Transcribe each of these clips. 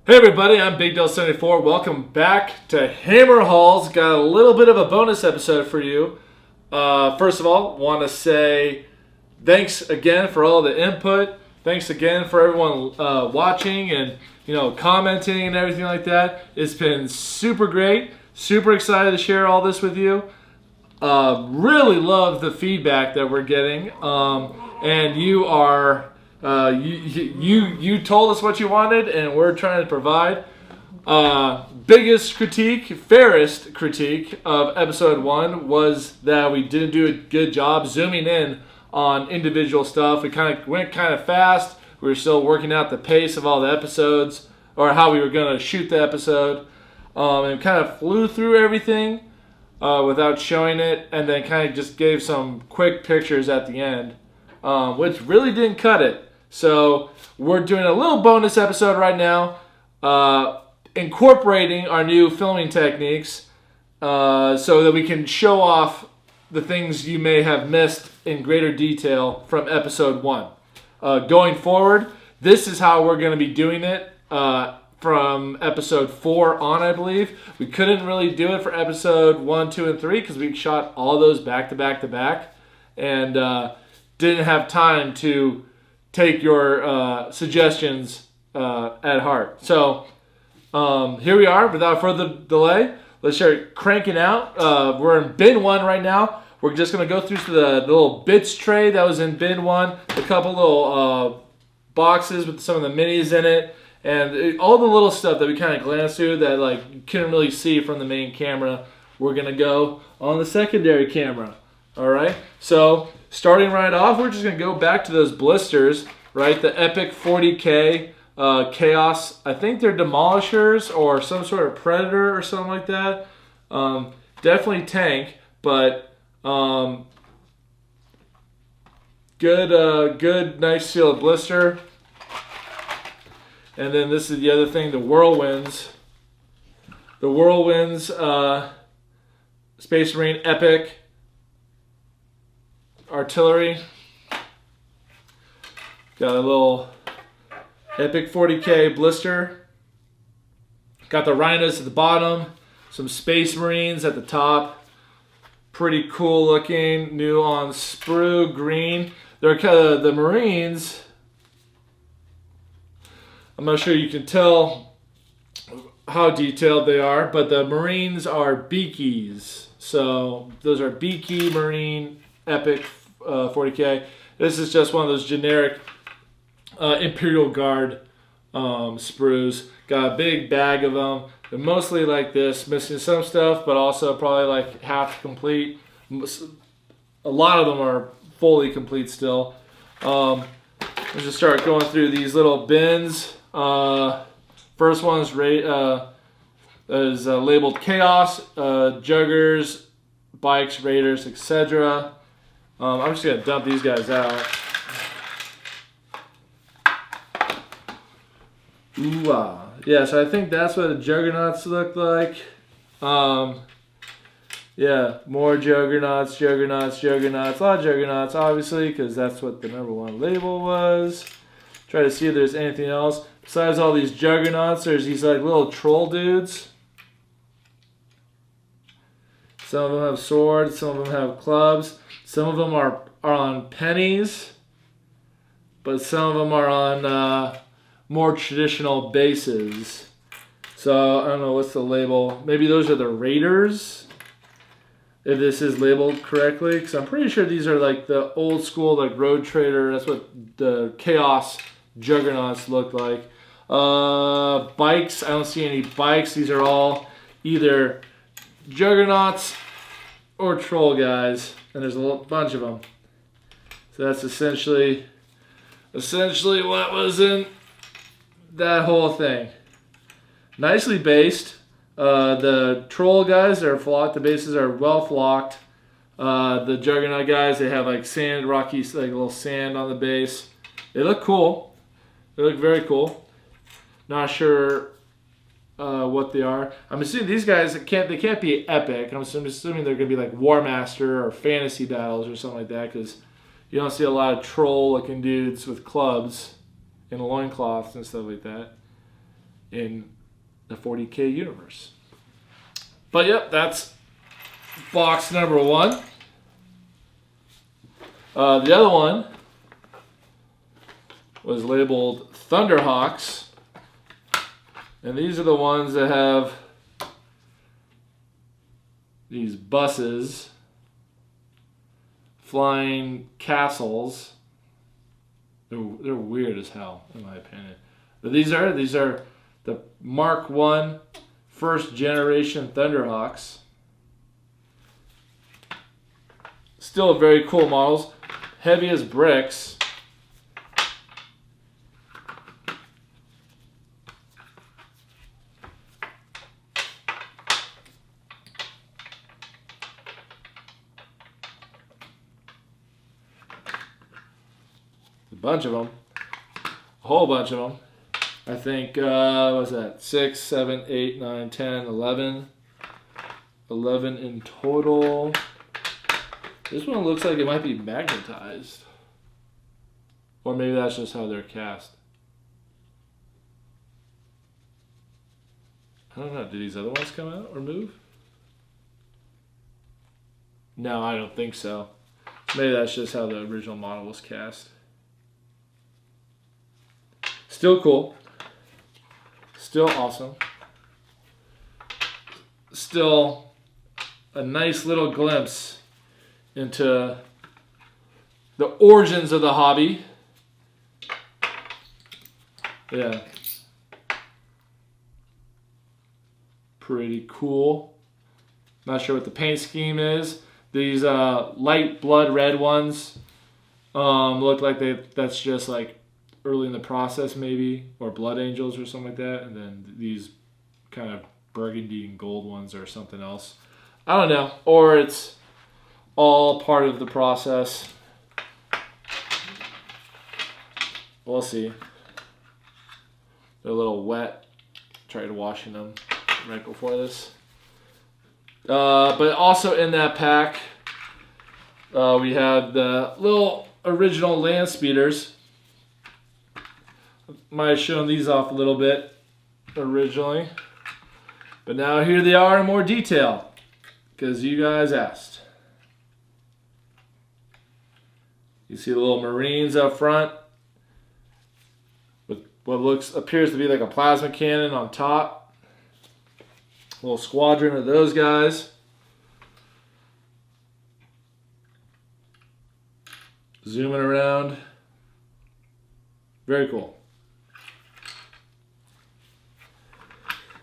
Hey everybody, I'm Big Del 74. Welcome back to Hammer Halls. Got a little bit of a bonus episode for you. First of all, want to say thanks again for all the input. Thanks again for everyone watching and commenting and everything like that. It's been super great. Super excited to share all this with you. Really love the feedback that we're getting, and you are. You told us what you wanted, and we're trying to provide. Biggest critique, fairest critique of episode 1 was that we didn't do a good job zooming in on individual stuff. We went kind of fast. We were still working out the pace of all the episodes, or how we were going to shoot the episode, and kind of flew through everything without showing it, and then kind of just gave some quick pictures at the end, which really didn't cut it. So we're doing a little bonus episode right now, incorporating our new filming techniques so that we can show off the things you may have missed in greater detail from episode 1. Going forward, this is how we're going to be doing it from episode 4 on, I believe. We couldn't really do it for episode 1, 2, and 3 because we shot all those back to back to back and didn't have time to take your suggestions at heart. So here we are. Without further delay, let's start cranking out. We're in bin 1 right now. We're just going to go through the little bits tray that was in bin 1, a couple little boxes with some of the minis in it, and all the little stuff that we kind of glanced through that you couldn't really see from the main camera. We're going to go on the secondary camera. All right, so starting right off, we're just going to go back to those blisters, right? The Epic 40K Chaos. I think they're Demolishers or some sort of Predator or something like that. Definitely tank, but good, nice sealed blister. And then this is the other thing, the Whirlwinds. The Whirlwinds Space Marine Epic Artillery. Got a little Epic 40K blister. Got the Rhinos at the bottom. Some Space Marines at the top. Pretty cool looking. New on sprue green. They're kind of the Marines. I'm not sure you can tell how detailed they are, but the Marines are Beakies. So those are Beaky Marine Epic 40K. This is just one of those generic Imperial Guard sprues. Got a big bag of them. They're mostly like this, missing some stuff, but also probably like half complete. A lot of them are fully complete still. Let's just start going through these little bins. First one is labeled Chaos, Juggers, Bikes, Raiders, etc. I'm just going to dump these guys out. Ooh, yeah, so I think that's what the Juggernauts look like. Yeah, more Juggernauts. A lot of Juggernauts, obviously, because that's what the number 1 label was. Try to see if there's anything else. Besides all these Juggernauts, there's these little troll dudes. Some of them have swords, some of them have clubs. Some of them are on pennies, but some of them are on more traditional bases. So I don't know what's the label. Maybe those are the Raiders, if this is labeled correctly, because I'm pretty sure these are like the old school Road Trader. That's what the Chaos Juggernauts look like. Bikes, I don't see any bikes. These are all either Juggernauts or Troll guys, and there's a bunch of them. So that's essentially what was in that whole thing. Nicely based. The Troll guys are flocked. The bases are well flocked. The Juggernaut guys, they have sand, rocky, little sand on the base. They look cool. They look very cool. Not sure what they are. I'm assuming these guys they can't be epic. I'm assuming they're gonna be like War Master or Fantasy Battles or something like that, because you don't see a lot of troll looking dudes with clubs and loincloths and stuff like that. in the 40K universe. But yep, that's box number 1. The other one was labeled Thunderhawks. And these are the ones that have these buses, flying castles. They're weird as hell, in my opinion. But these are the Mark I first generation Thunderhawks. Still very cool models. Heavy as bricks. A bunch of them. A whole bunch of them. I think, what was that? 6, 7, 8, 9, 10, 11. 11 in total. This one looks like it might be magnetized. Or maybe that's just how they're cast. I don't know. Do these other ones come out or move? No, I don't think so. Maybe that's just how the original model was cast. Still cool. Still awesome. Still a nice little glimpse into the origins of the hobby. Yeah. Pretty cool. Not sure what the paint scheme is. These light blood red ones look like that's just like early in the process maybe, or blood angels or something like that, and then these kind of burgundy and gold ones are something else. I don't know, or it's all part of the process. We'll see. They're a little wet. Tried washing them right before this. But also in that pack, we have the little original land speeders. Might have shown these off a little bit originally, but now here they are in more detail because you guys asked. You see the little Marines up front with what appears to be like a plasma cannon on top. A little squadron of those guys. Zooming around. Very cool.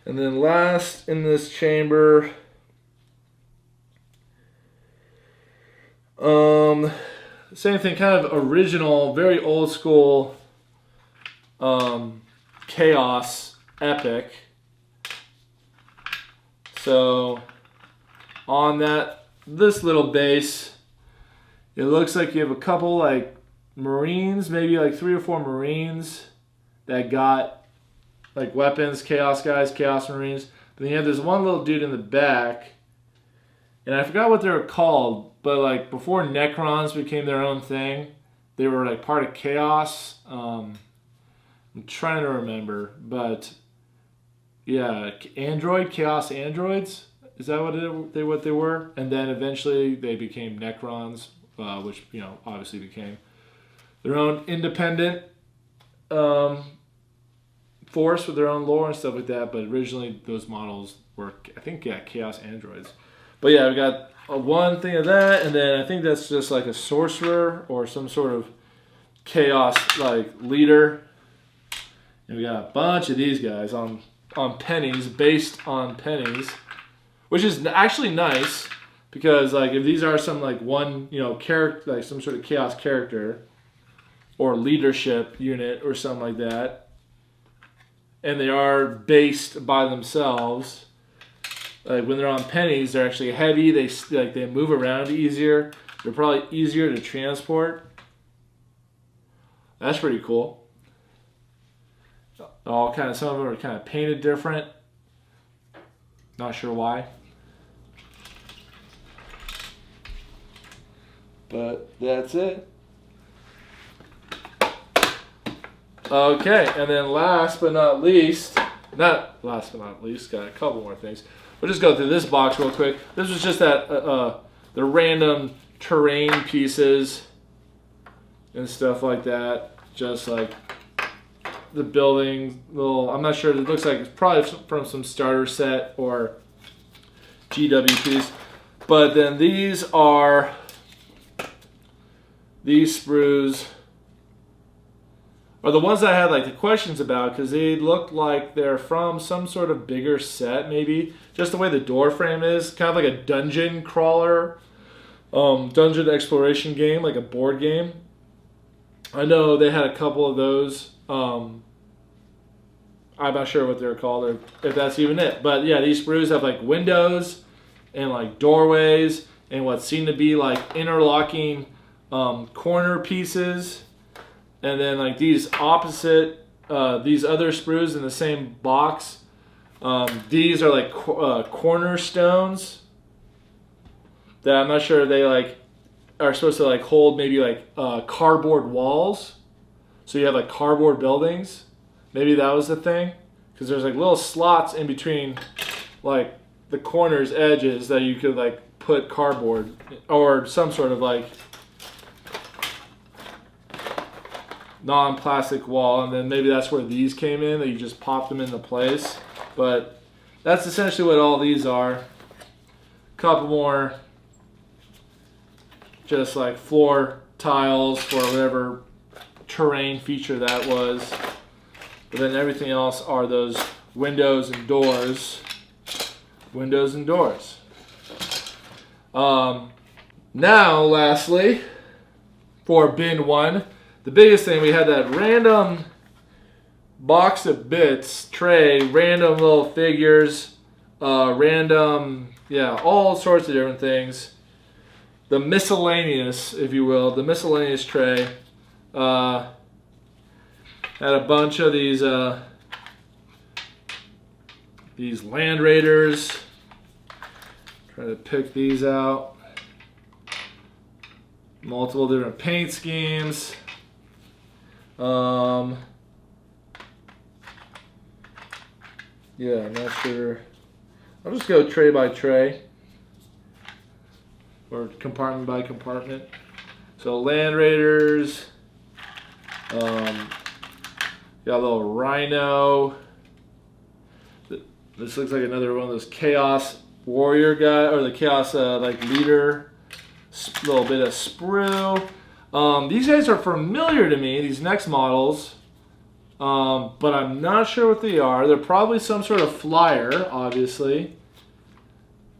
And then last in this chamber, same thing, kind of original, very old school Chaos Epic. So on this little base, it looks like you have a couple like Marines, maybe like 3 or 4 Marines that got like weapons, Chaos guys, Chaos Marines. But then you have this one little dude in the back, and I forgot what they were called, but like before Necrons became their own thing, they were like part of Chaos. I'm trying to remember, but yeah, Chaos Androids. Is that what they were? And then eventually they became Necrons, which obviously became their own independent force with their own lore and stuff like that. But originally those models were, I think, Chaos Androids. But yeah, we got one thing of that, and then I think that's just like a sorcerer or some sort of chaos like leader. And we got a bunch of these guys on pennies, based on pennies, which is actually nice because like if these are some like one character, like some sort of chaos character or leadership unit or something like that, and they are based by themselves, like when they're on pennies, they're actually heavy. They move around easier. They're probably easier to transport. That's pretty cool. Some of them are kind of painted different. Not sure why. But that's it. Okay, and then last but not least, Not last but not least, got a couple more things. We'll just go through this box real quick. This was just that the random terrain pieces and stuff like that. Just like the building, little. I'm not sure. It looks like it's probably from some starter set or GWPs. But then these sprues are the ones that I had like the questions about because they look like they're from some sort of bigger set, maybe. Just the way the door frame is, kind of like a dungeon crawler, dungeon exploration game, like a board game. I know they had a couple of those. I'm not sure what they're called or if that's even it. But yeah, these sprues have like windows and like doorways and what seem to be like interlocking corner pieces. And then like these opposite, these other sprues in the same box, these are like cornerstones that I'm not sure they like are supposed to like hold maybe like cardboard walls. So you have like cardboard buildings. Maybe that was the thing. Because there's like little slots in between like the corners, edges that you could like put cardboard or some sort of like non-plastic wall, and then maybe that's where these came in, that you just popped them into place. But that's essentially what all these are. A couple more just like floor tiles for whatever terrain feature that was. But then everything else are those windows and doors. Windows and doors. Now, lastly, for bin 1, the biggest thing, we had that random box of bits, tray, random little figures, random, yeah, all sorts of different things. The miscellaneous, if you will, the miscellaneous tray had a bunch of these Land Raiders. Try to pick these out. Multiple different paint schemes. Yeah, I'm not sure. I'll just go tray by tray or compartment by compartment. So Land Raiders, got a little Rhino. This looks like another one of those Chaos Warrior guy, or the Chaos like leader. A little bit of sprue. These guys are familiar to me, these next models, but I'm not sure what they are. They're probably some sort of flyer, obviously,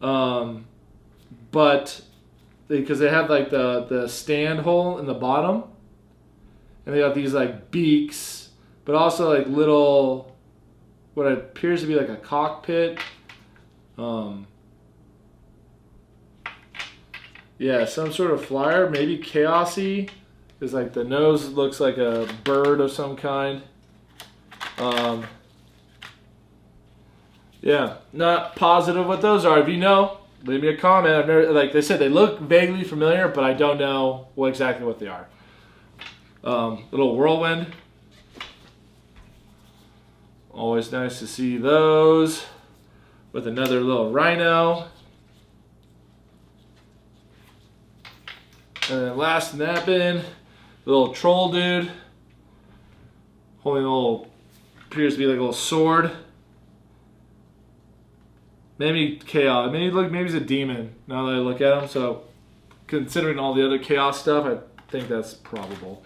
but because they have like the stand hole in the bottom, and they got these like beaks, but also like little, what appears to be like a cockpit. Yeah, some sort of flyer, maybe chaosy, because like the nose looks like a bird of some kind. Yeah, not positive what those are. If you know, leave me a comment. I've never, like they said, they look vaguely familiar, but I don't know exactly what they are. Little whirlwind. Always nice to see those. With another little rhino. And then last in that bin, little troll dude. Holding a little, appears to be like a little sword. Maybe chaos. Maybe he's a demon now that I look at him. So considering all the other chaos stuff, I think that's probable.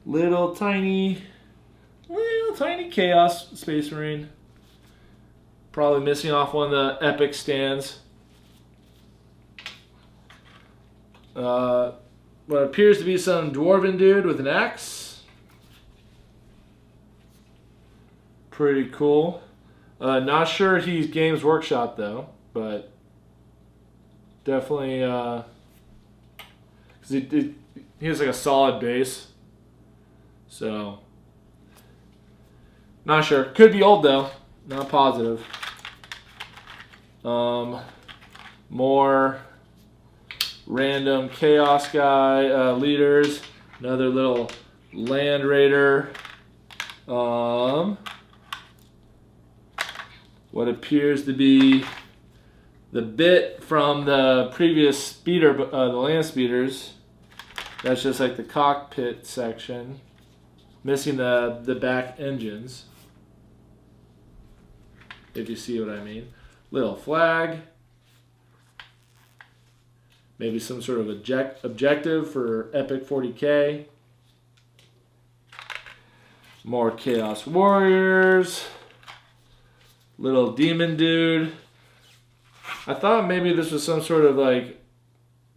Little tiny chaos space marine. Probably missing off one of the epic stands. What appears to be some dwarven dude with an axe. Pretty cool. Not sure he's Games Workshop though, but definitely because he has like a solid base. So not sure. Could be old though. Not positive. More random chaos guy leaders. Another little Land Raider. What appears to be the bit from the previous speeder, the land speeders. That's just like the cockpit section. Missing the back engines. If you see what I mean. Little flag. Maybe some sort of objective for Epic 40K. More Chaos Warriors. Little demon dude. I thought maybe this was some sort of like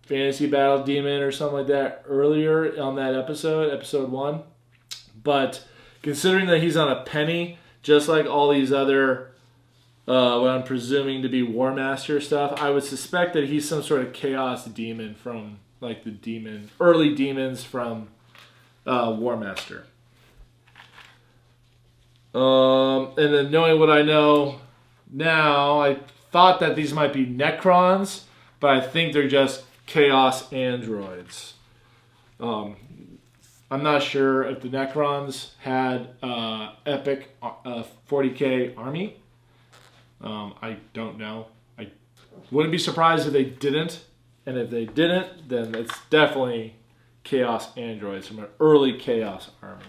fantasy battle demon or something like that earlier on that episode 1. But considering that he's on a penny, just like all these other, what I'm presuming to be War Master stuff, I would suspect that he's some sort of chaos demon from like the early demons from War Master. And then knowing what I know now, I thought that these might be Necrons, but I think they're just chaos androids. I'm not sure if the Necrons had Epic 40K army. I don't know. I wouldn't be surprised if they didn't. And if they didn't, then it's definitely chaos androids from an early chaos army.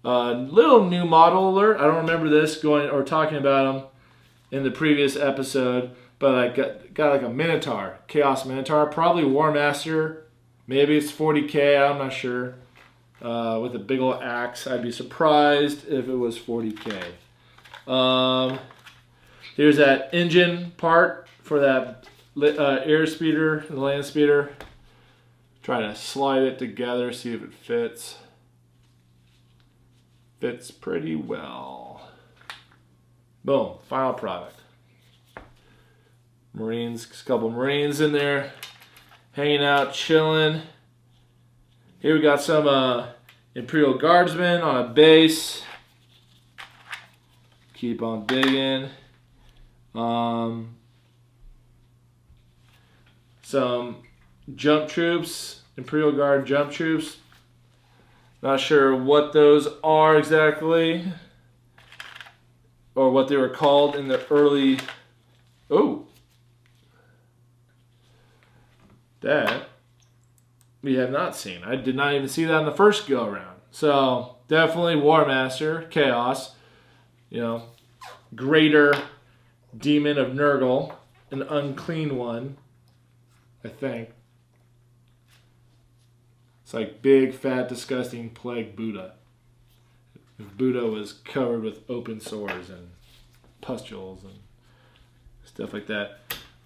Little new model alert. I don't remember this talking about them in the previous episode, but I got like a Minotaur, Chaos Minotaur, probably War Master. Maybe it's 40K. I'm not sure. With a big old axe. I'd be surprised if it was 40K. Here's that engine part for that air speeder, the land speeder. Try to slide it together, see if it fits. Fits pretty well. Boom, final product. Marines, a couple Marines in there, hanging out, chilling. Here we got some Imperial Guardsmen on a base. Keep on digging. Some jump troops, Imperial Guard jump troops. Not sure what those are exactly, or what they were called in the early. Oh, that we have not seen. I did not even see that in the first go around. So definitely War Master, Chaos. You know, greater demon of Nurgle, an unclean one, I think. It's like big, fat, disgusting plague Buddha. If Buddha was covered with open sores and pustules and stuff like that.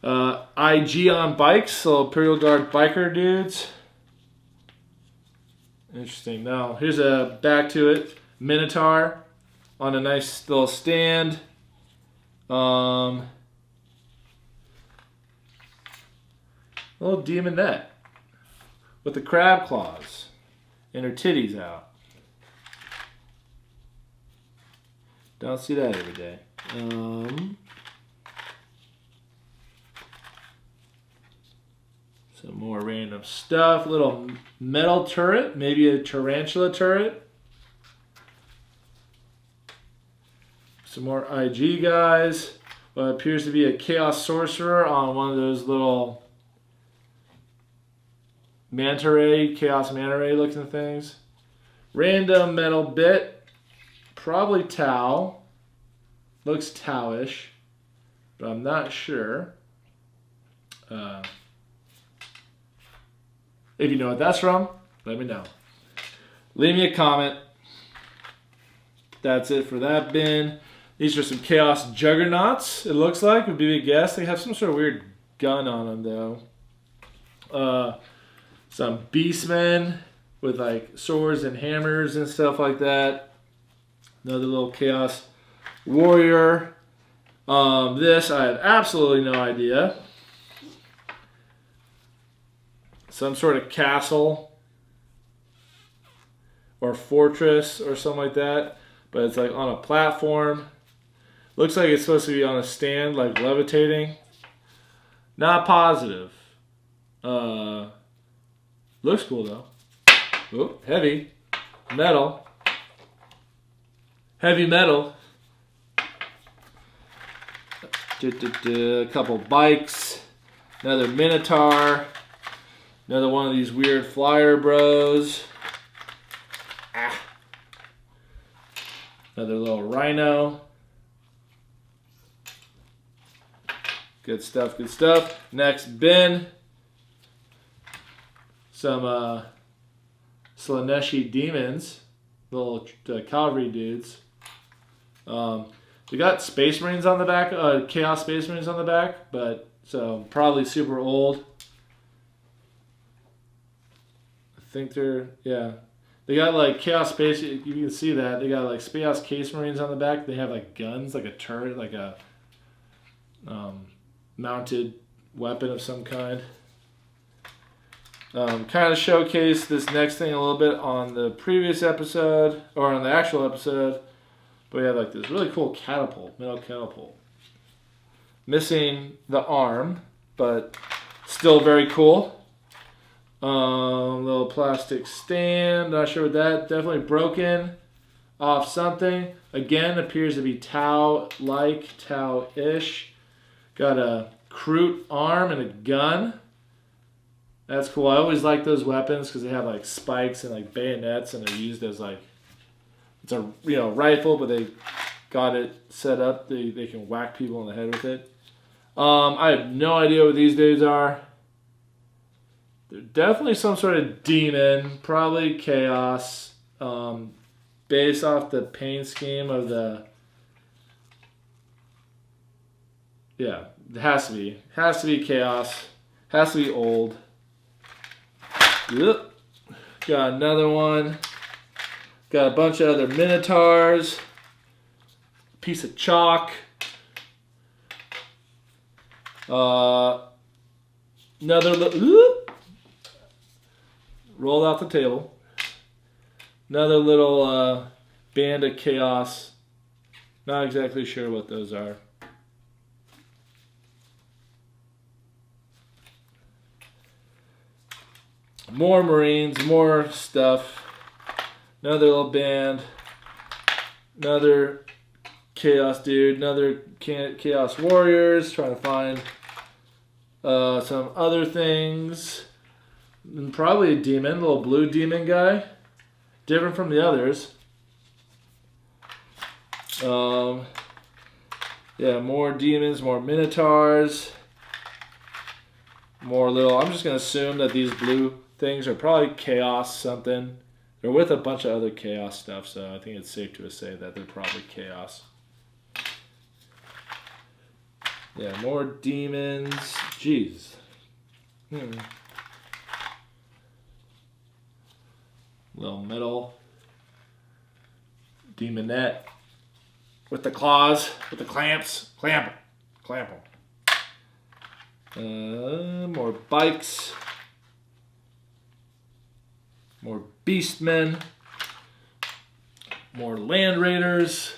IG on bikes, so Imperial Guard biker dudes. Interesting. Now, here's a back to it. Minotaur on a nice little stand. Little demonette with the crab claws and her titties out. Don't see that every day. Some more random stuff. Little metal turret, maybe a tarantula turret. Some more IG guys. What appears to be a Chaos Sorcerer on one of those little manta ray, Chaos manta ray looking things. Random metal bit. Probably Tau. Looks Tau-ish, but I'm not sure. If you know what that's from, let me know. Leave me a comment. That's it for that bin. These are some Chaos Juggernauts, it looks like, would be a guess. They have some sort of weird gun on them, though. Some Beastmen with, like, swords and hammers and stuff like that. Another little Chaos Warrior. This, I have absolutely no idea. Some sort of castle or fortress or something like that. But it's like on a platform. Looks like it's supposed to be on a stand, like levitating. Not positive. Looks cool though. Oh, heavy. Metal. Heavy metal. A couple bikes. Another Minotaur. Another one of these weird flyer bros. Another little rhino. Good stuff, good stuff. Next bin. Some Slaneshi demons. Little cavalry dudes. We got Space Marines on the back, Chaos Space Marines on the back, but so probably super old. I think they're, yeah. They got like Chaos Space, you can see that. They got like Space Marines on the back. They have like guns, like a turret, like a mounted weapon of some kind. Kind of showcase this next thing a little bit on the previous episode, or on the actual episode. But we have like this really cool catapult, metal catapult. Missing the arm, but still very cool. Little plastic stand, not sure what that, definitely broken off something. Again, appears to be Tau-like, Tau-ish. Got a Kroot arm and a gun. That's cool. I always like those weapons because they have like spikes and like bayonets, and they're used as like, it's a rifle, but they got it set up. They can whack people in the head with it. I have no idea what these dudes are. They're definitely some sort of demon, probably chaos, based off the paint scheme of the. Yeah, it has to be chaos, has to be old. Yep. Got another one. Got a bunch of other Minotaurs. Piece of chalk. Another rolled off the table. Another little band of chaos. Not exactly sure what those are. More Marines, more stuff. Another little band. Another chaos dude. Another chaos warriors. Trying to find some other things. And probably a demon, little blue demon guy. Different from the others. Yeah, more demons, more Minotaurs. More little, I'm just going to assume that these blue things are probably chaos something. They're with a bunch of other chaos stuff, so I think it's safe to say that they're probably chaos. Yeah, more demons. Jeez. Little metal demonette with the claws, with the clamps. Clamp them. More bikes. More beastmen. More land raiders.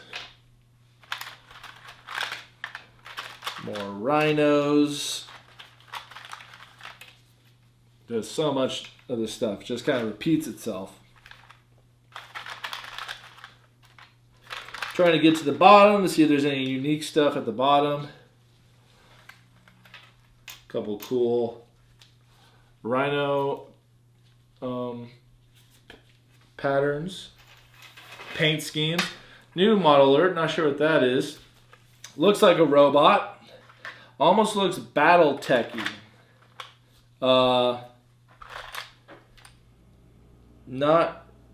More rhinos. There's so much of this stuff. Just kind of repeats itself. Trying to get to the bottom to see if there's any unique stuff at the bottom. Couple cool rhino patterns, paint schemes. New model alert, not sure what that is. Looks like a robot. Almost looks battle techy. Not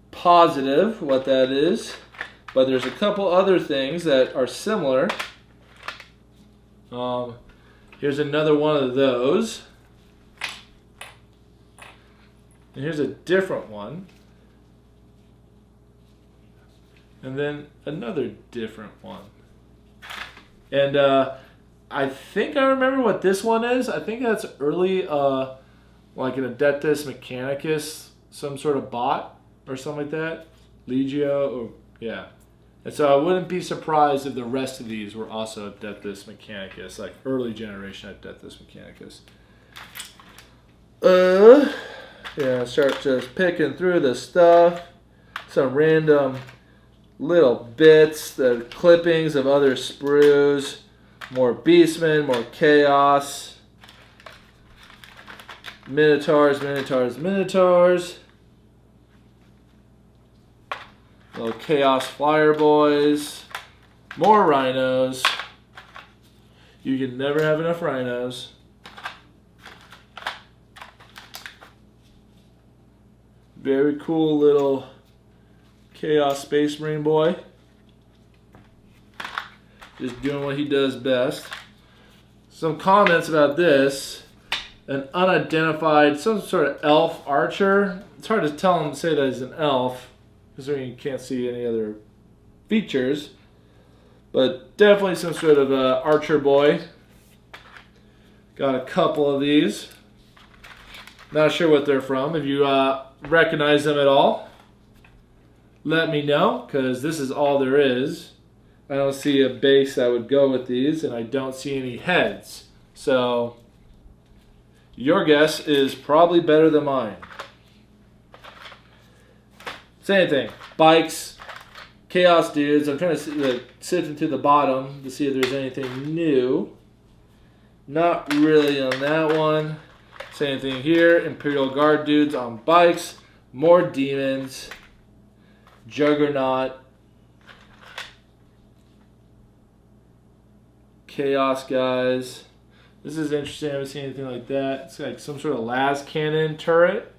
positive what that is, but there's a couple other things that are similar. Here's another one of those. And here's a different one. And then another different one. And I think I remember what this one is. I think that's early, like an Adeptus Mechanicus, some sort of bot or something like that. Legio, or yeah. And so I wouldn't be surprised if the rest of these were also Adeptus Mechanicus, like early generation Adeptus Mechanicus. Yeah, start just picking through the stuff. Some random little bits, the clippings of other sprues, more Beastmen, more Chaos, Minotaurs, Minotaurs, Minotaurs, little Chaos Flyer Boys, more Rhinos. You can never have enough Rhinos. Very cool little Chaos Space Marine boy. Just doing what he does best. Some comments about this. An unidentified, some sort of elf archer. It's hard to tell him to say that he's an elf, because you can't see any other features. But definitely some sort of archer boy. Got a couple of these. Not sure what they're from. If you recognize them at all, let me know, because this is all there is. I don't see a base that would go with these, and I don't see any heads. So your guess is probably better than mine. Same thing. Bikes, Chaos dudes. I'm trying to sift into the bottom to see if there's anything new. Not really on that one. Same thing here. Imperial Guard dudes on bikes. More demons. Juggernaut. Chaos guys. This is interesting. I haven't seen anything like that. It's like some sort of las cannon turret.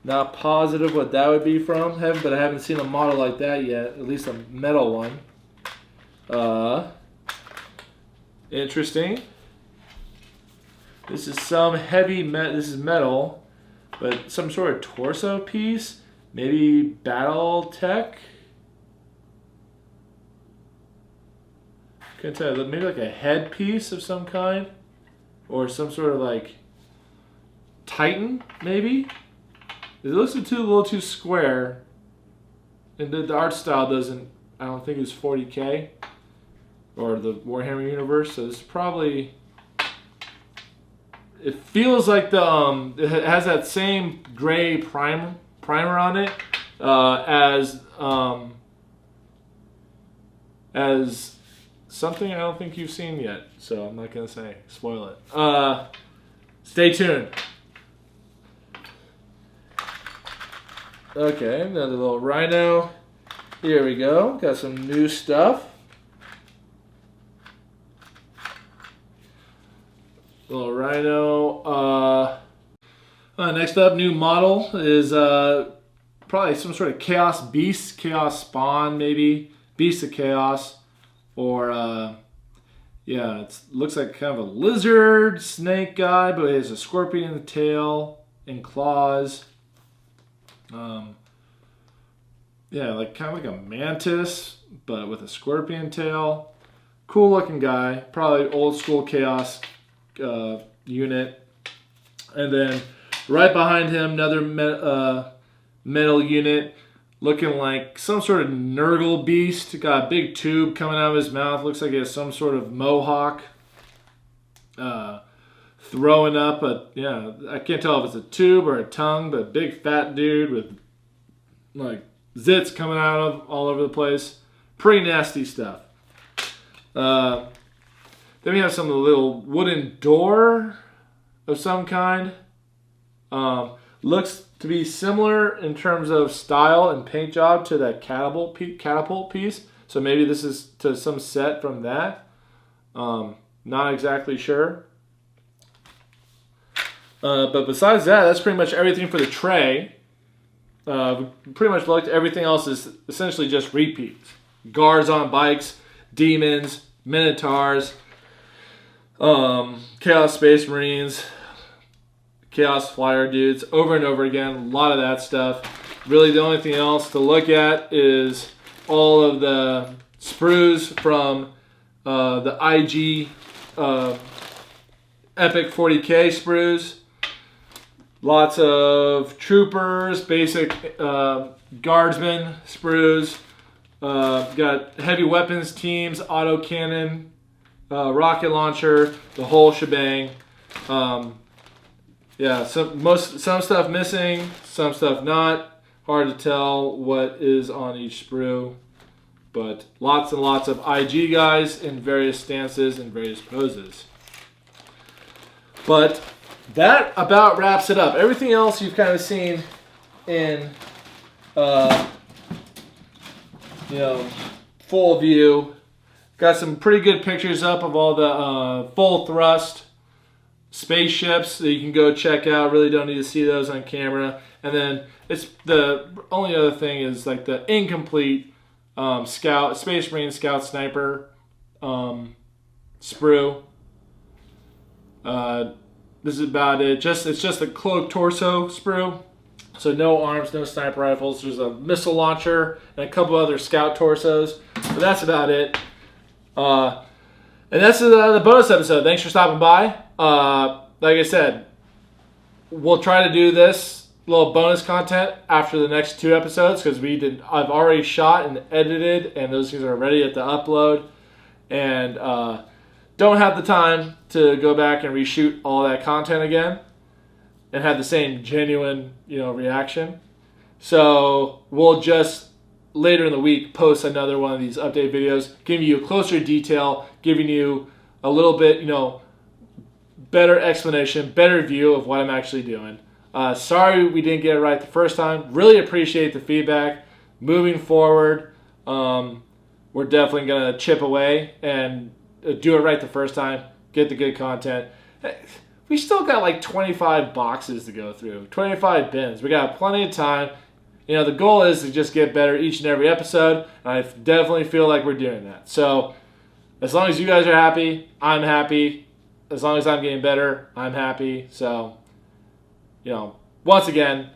Not positive what that would be from, but I haven't seen a model like that yet. At least a metal one. Interesting. This is some heavy this is metal, but some sort of torso piece. Maybe battle tech. Couldn't tell. Maybe like a head piece of some kind, or some sort of like Titan. Maybe it looks a little too square, and the art style doesn't. I don't think it was 40K or the Warhammer universe. So this is probably. It feels like the it has that same gray primer on it as something I don't think you've seen yet. So I'm not gonna spoil it. Stay tuned. Okay, another little Rhino. Here we go. Got some new stuff. Little Rhino. Next up, new model is probably some sort of Chaos Beast, Chaos Spawn maybe, Beast of Chaos, or yeah, it looks like kind of a lizard snake guy, but it has a scorpion tail and claws. Yeah, like kind of like a mantis, but with a scorpion tail. Cool looking guy, probably old school Chaos unit. And then right behind him, another metal unit looking like some sort of Nurgle beast. Got a big tube coming out of his mouth. Looks like he has some sort of mohawk. Throwing up yeah, I can't tell if it's a tube or a tongue, but a big fat dude with like zits coming out of all over the place. Pretty nasty stuff. Then we have some little wooden door of some kind. Looks to be similar in terms of style and paint job to that catapult piece. So maybe this is to some set from that. Not exactly sure. But besides that, that's pretty much everything for the tray. Pretty much looked. Everything else is essentially just repeats. Guards on bikes, demons, minotaurs, Chaos Space Marines, Chaos Flyer dudes, over and over again. A lot of that stuff. Really, the only thing else to look at is all of the sprues from the IG Epic 40K sprues. Lots of troopers, basic guardsmen sprues. Got heavy weapons teams, autocannon, rocket launcher, the whole shebang. Yeah, some stuff missing, some stuff not. Hard to tell what is on each sprue. But lots and lots of IG guys in various stances and various poses. But that about wraps it up. Everything else you've kind of seen in, full view. Got some pretty good pictures up of all the full thrust spaceships that you can go check out. Really don't need to see those on camera. And then it's the only other thing is like the incomplete Space Marine Scout Sniper sprue. This is about it. It's just a cloak torso sprue. So no arms, no sniper rifles. There's a missile launcher and a couple other scout torsos. But that's about it. And that's the bonus episode. Thanks for stopping by. Like I said, we'll try to do this little bonus content after the next 2 episodes because I've already shot and edited, and those things are ready at the upload. And don't have the time to go back and reshoot all that content again and have the same genuine, reaction. So we'll just later in the week post another one of these update videos, giving you a closer detail, giving you a little bit, better explanation, better view of what I'm actually doing. Sorry we didn't get it right the first time. Really appreciate the feedback. Moving forward, we're definitely going to chip away and do it right the first time, get the good content. We still got like 25 boxes to go through, 25 bins. We got plenty of time. The goal is to just get better each and every episode, and I definitely feel like we're doing that. So as long as you guys are happy, I'm happy. As long as I'm getting better, I'm happy. So, once again,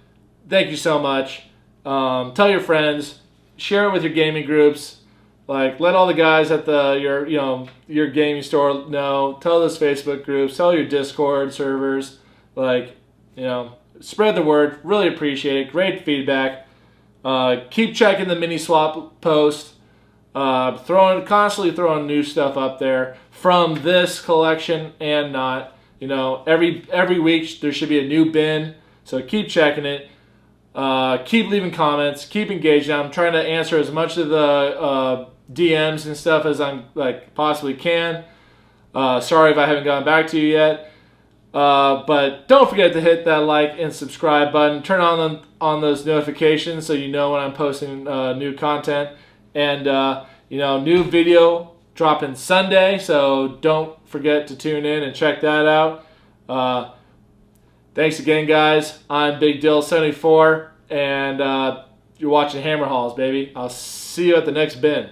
thank you so much. Tell your friends, share it with your gaming groups. Like, let all the guys at your gaming store know. Tell those Facebook groups. Tell your Discord servers. Spread the word. Really appreciate it. Great feedback. Keep checking the mini swap post. Constantly throwing new stuff up there from this collection and not. Every week there should be a new bin. So keep checking it. Keep leaving comments. Keep engaging. I'm trying to answer as much of the DMs and stuff as I'm possibly can. Sorry if I haven't gotten back to you yet. But don't forget to hit that like and subscribe button. Turn on those notifications so you know when I'm posting new content. And new video dropping Sunday, so don't forget to tune in and check that out. Thanks again, guys. I'm Big Dill 74, and you're watching Hammer Halls, baby. I'll see you at the next bin.